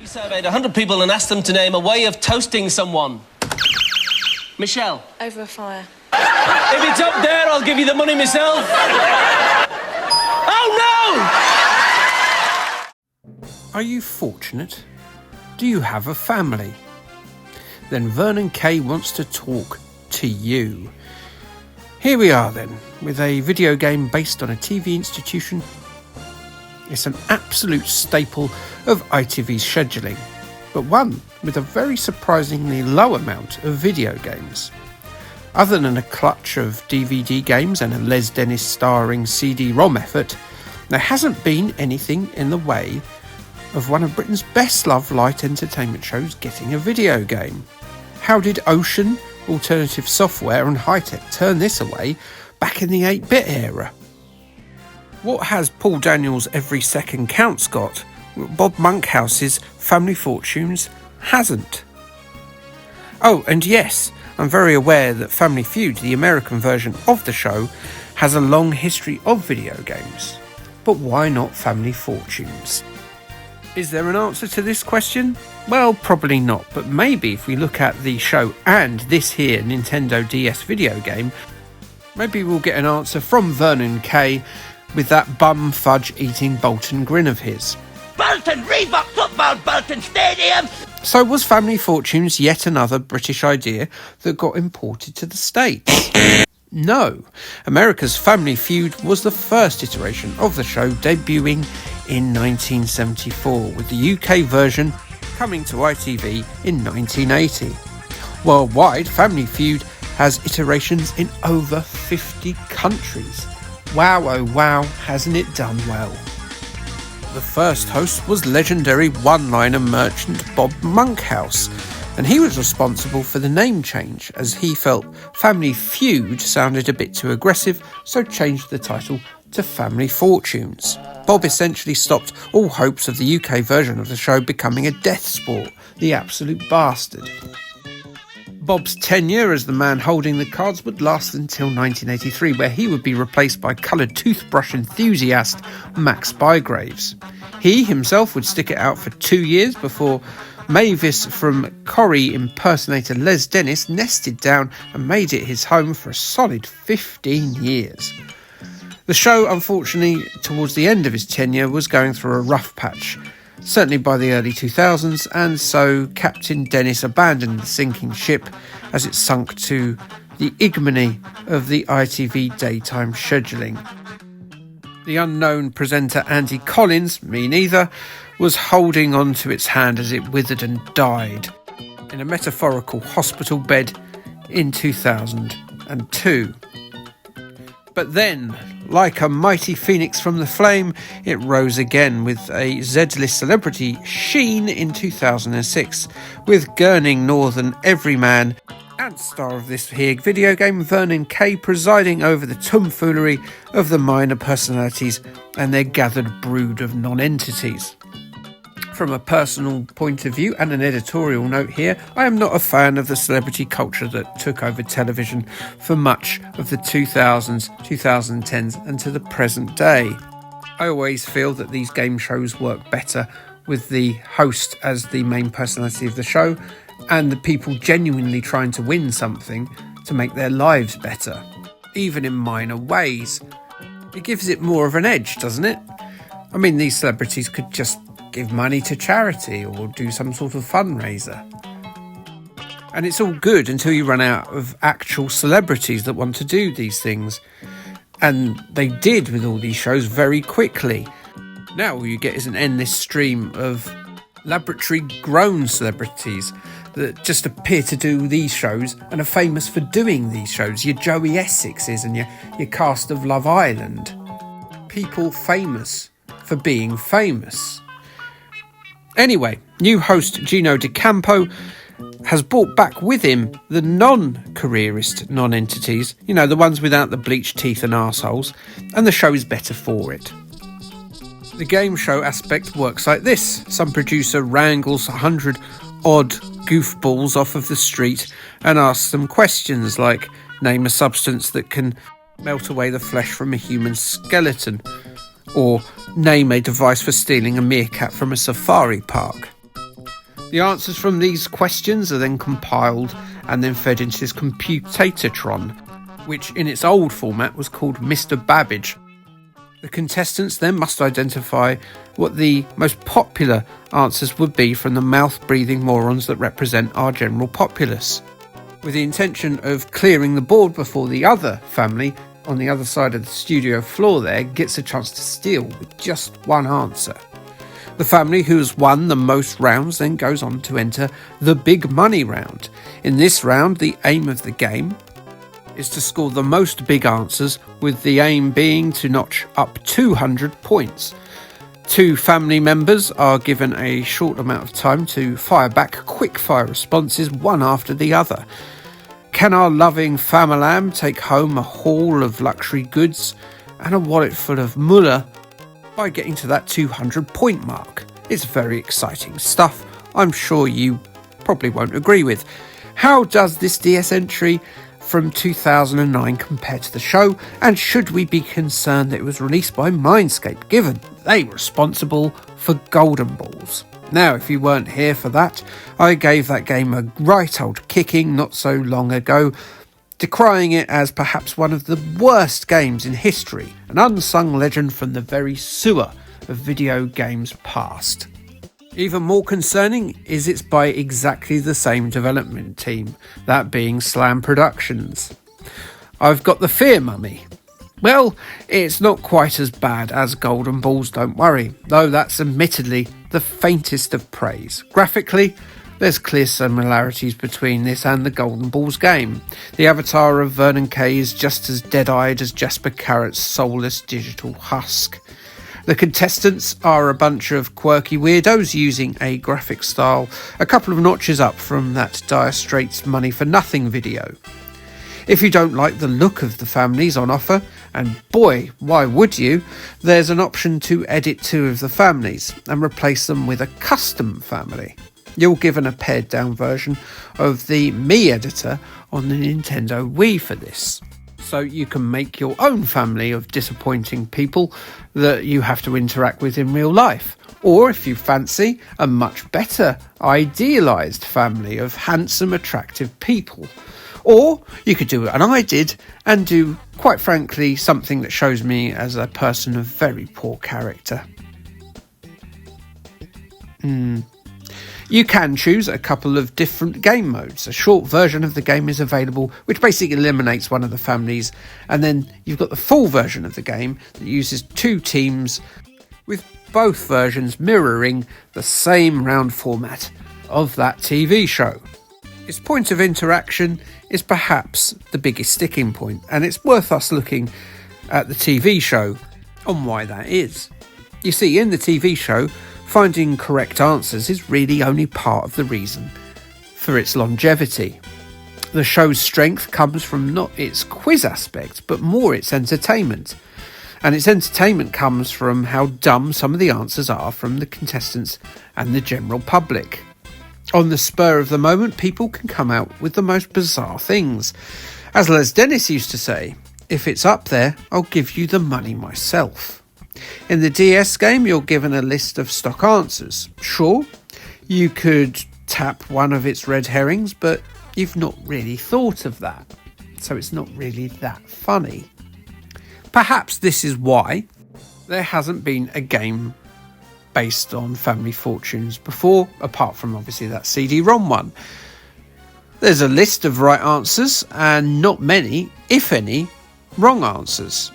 We surveyed 100 people and asked them to name a way of toasting someone. Michelle? Over a fire. If it's up there, I'll give you the money myself. Oh, no! Are you fortunate? Do you have a family? Then Vernon Kay wants to talk to you. Here we are then, with a video game based on a TV institution. It's an absolute staple of ITV's scheduling, but one with a very surprisingly low amount of video games. Other than a clutch of DVD games and a Les Dennis starring CD-ROM effort, there hasn't been anything in the way of one of Britain's best-loved light entertainment shows getting a video game. How did Ocean, Alternative Software and High-Tech turn this away back in the 8-bit era? What has Paul Daniels' Every Second Counts got, Bob Monkhouse's Family Fortunes hasn't? Oh, and yes, I'm very aware that Family Feud, the American version of the show, has a long history of video games. But why not Family Fortunes? Is there an answer to this question? Well, probably not, but maybe if we look at the show and this here Nintendo DS video game, maybe we'll get an answer from Vernon Kay with that bum fudge eating Bolton grin of his. Bolton, Reebok Football, Bolton Stadium! So was Family Fortunes yet another British idea that got imported to the States? No. America's Family Feud was the first iteration of the show, debuting in 1974, with the UK version coming to ITV in 1980. Worldwide, Family Feud has iterations in over 50 countries. Wow, oh wow, hasn't it done well? The first host was legendary one-liner merchant Bob Monkhouse, and he was responsible for the name change, as he felt Family Feud sounded a bit too aggressive, so changed the title to Family Fortunes. Bob essentially stopped all hopes of the UK version of the show becoming a death sport, the absolute bastard. Bob's tenure as the man holding the cards would last until 1983, where he would be replaced by coloured toothbrush enthusiast Max Bygraves. He himself would stick it out for 2 years before Mavis from Corrie impersonator Les Dennis nested down and made it his home for a solid 15 years. The show, unfortunately, towards the end of his tenure, was going through a rough patch, certainly by the early 2000s, and so Captain Dennis abandoned the sinking ship as it sunk to the ignominy of the ITV daytime scheduling. The unknown presenter Andy Collins, me neither, was holding on to its hand as it withered and died in a metaphorical hospital bed in 2002. But then, like a mighty phoenix from the flame, it rose again with a Z-list celebrity sheen in 2006, with gurning northern everyman and star of this here video game Vernon Kay presiding over the tomfoolery of the minor personalities and their gathered brood of non-entities. From a personal point of view and an editorial note here, I am not a fan of the celebrity culture that took over television for much of the 2000s, 2010s and to the present day. I always feel that these game shows work better with the host as the main personality of the show and the people genuinely trying to win something to make their lives better, even in minor ways. It gives it more of an edge, doesn't it? I mean, these celebrities could just give money to charity or do some sort of fundraiser. And it's all good until you run out of actual celebrities that want to do these things. And they did with all these shows very quickly. Now all you get is an endless stream of laboratory-grown celebrities that just appear to do these shows and are famous for doing these shows. Your Joey Essexes and your cast of Love Island. People famous for being famous. Anyway, new host Gino D'Acampo has brought back with him the non-careerist non-entities, you know, the ones without the bleached teeth and arseholes, and the show is better for it. The game show aspect works like this. Some producer wrangles 100-odd goofballs off of the street and asks them questions like, name a substance that can melt away the flesh from a human skeleton, or name a device for stealing a meerkat from a safari park. The answers from these questions are then compiled and then fed into this computatron, which in its old format was called Mr. Babbage. The contestants then must identify what the most popular answers would be from the mouth-breathing morons that represent our general populace, with the intention of clearing the board before the other family on the other side of the studio floor there gets a chance to steal with just one answer. The family who has won the most rounds then goes on to enter the big money round. In this round, the aim of the game is to score the most big answers, with the aim being to notch up 200 points. 2 family members are given a short amount of time to fire back quick fire responses, one after the other. Can our loving famalam take home a haul of luxury goods and a wallet full of mullah by getting to that 200 point mark? It's very exciting stuff. I'm sure you probably won't agree with. How does this DS entry from 2009 compare to the show, and should we be concerned that it was released by Mindscape, given they were responsible for Golden Balls? Now, if you weren't here for that, I gave that game a right old kicking not so long ago, decrying it as perhaps one of the worst games in history, an unsung legend from the very sewer of video games past. Even more concerning is it's by exactly the same development team, that being Slam Productions. I've got the fear, mummy. Well, it's not quite as bad as Golden Balls, don't worry, though that's admittedly the faintest of praise. Graphically, there's clear similarities between this and the Golden Balls game. The avatar of Vernon Kay is just as dead-eyed as Jasper Carrot's soulless digital husk. The contestants are a bunch of quirky weirdos using a graphic style a couple of notches up from that Dire Straits Money for Nothing video. If you don't like the look of the families on offer, and boy, why would you, there's an option to edit 2 of the families and replace them with a custom family. You're given a pared down version of the Me editor on the Nintendo Wii for this, so you can make your own family of disappointing people that you have to interact with in real life. Or if you fancy a much better idealised family of handsome, attractive people. Or you could do what I did and do, quite frankly, something that shows me as a person of very poor character. You can choose a couple of different game modes. A short version of the game is available, which basically eliminates one of the families, and then you've got the full version of the game that uses 2 teams, with both versions mirroring the same round format of that TV show. Its point of interaction is perhaps the biggest sticking point, and it's worth us looking at the TV show on why that is. You see, in the TV show, finding correct answers is really only part of the reason for its longevity. The show's strength comes from not its quiz aspect, but more its entertainment. And its entertainment comes from how dumb some of the answers are from the contestants and the general public. On the spur of the moment, people can come out with the most bizarre things. As Les Dennis used to say, if it's up there, I'll give you the money myself. In the DS game, you're given a list of stock answers. Sure, you could tap one of its red herrings, but you've not really thought of that, so it's not really that funny. Perhaps this is why there hasn't been a game based on Family Fortunes before, apart from obviously that CD-ROM one. There's a list of right answers and not many, if any, wrong answers.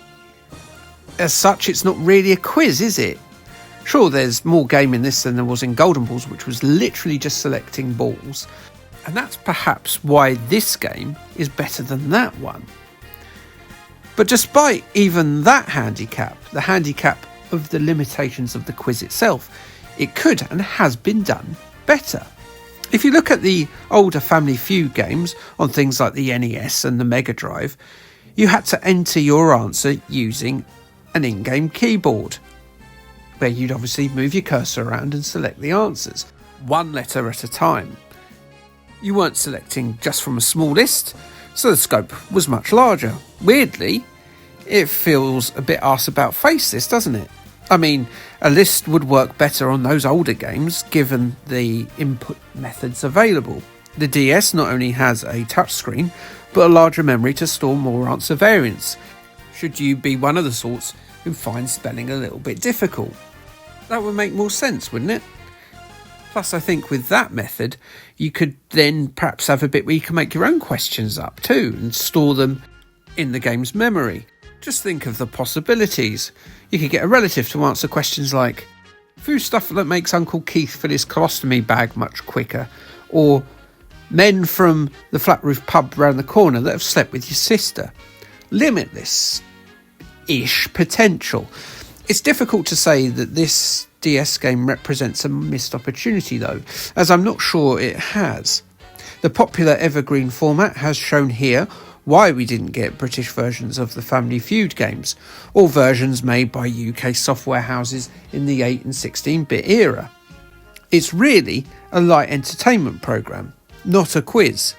As such, it's not really a quiz, is it? Sure, there's more game in this than there was in Golden Balls, which was literally just selecting balls. And that's perhaps why this game is better than that one. But despite even that handicap, the handicap of the limitations of the quiz itself, it could and has been done better. If you look at the older Family Feud games on things like the NES and the Mega Drive, you had to enter your answer using an in-game keyboard, where you'd obviously move your cursor around and select the answers, one letter at a time. You weren't selecting just from a small list, so the scope was much larger. Weirdly, it feels a bit arse about face, this, doesn't it? I mean, a list would work better on those older games given the input methods available. The DS not only has a touchscreen, but a larger memory to store more answer variants, should you be one of the sorts who finds spelling a little bit difficult. That would make more sense, wouldn't it? Plus, I think with that method, you could then perhaps have a bit where you can make your own questions up too and store them in the game's memory. Just think of the possibilities. You could get a relative to answer questions like, food stuff that makes Uncle Keith fill his colostomy bag much quicker, or men from the flat roof pub round the corner that have slept with your sister. Limitless-ish potential. It's difficult to say that this DS game represents a missed opportunity though, as I'm not sure it has. The popular evergreen format has shown here why we didn't get British versions of the Family Feud games, or versions made by UK software houses in the 8 and 16-bit era. It's really a light entertainment programme, not a quiz.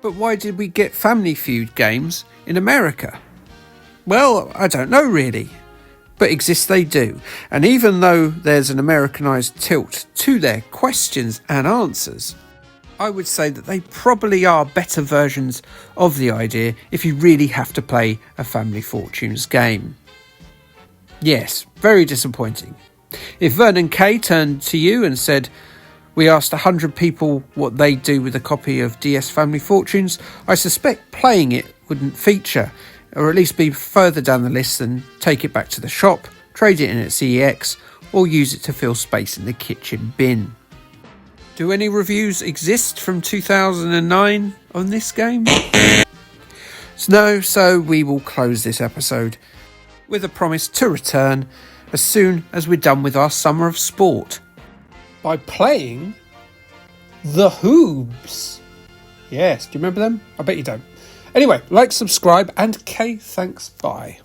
But why did we get Family Feud games in America? Well, I don't know really, but exist they do, and even though there's an Americanised tilt to their questions and answers, I would say that they probably are better versions of the idea if you really have to play a Family Fortunes game. Yes, very disappointing. If Vernon Kay turned to you and said, we asked 100 people what they'd do with a copy of DS Family Fortunes, I suspect playing it wouldn't feature, or at least be further down the list than take it back to the shop, trade it in at CEX, or use it to fill space in the kitchen bin. Do any reviews exist from 2009 on this game? No, so we will close this episode with a promise to return as soon as we're done with our summer of sport. By playing the Hoobs. Yes, do you remember them? I bet you don't. Anyway, like, subscribe, and Kay, thanks, bye.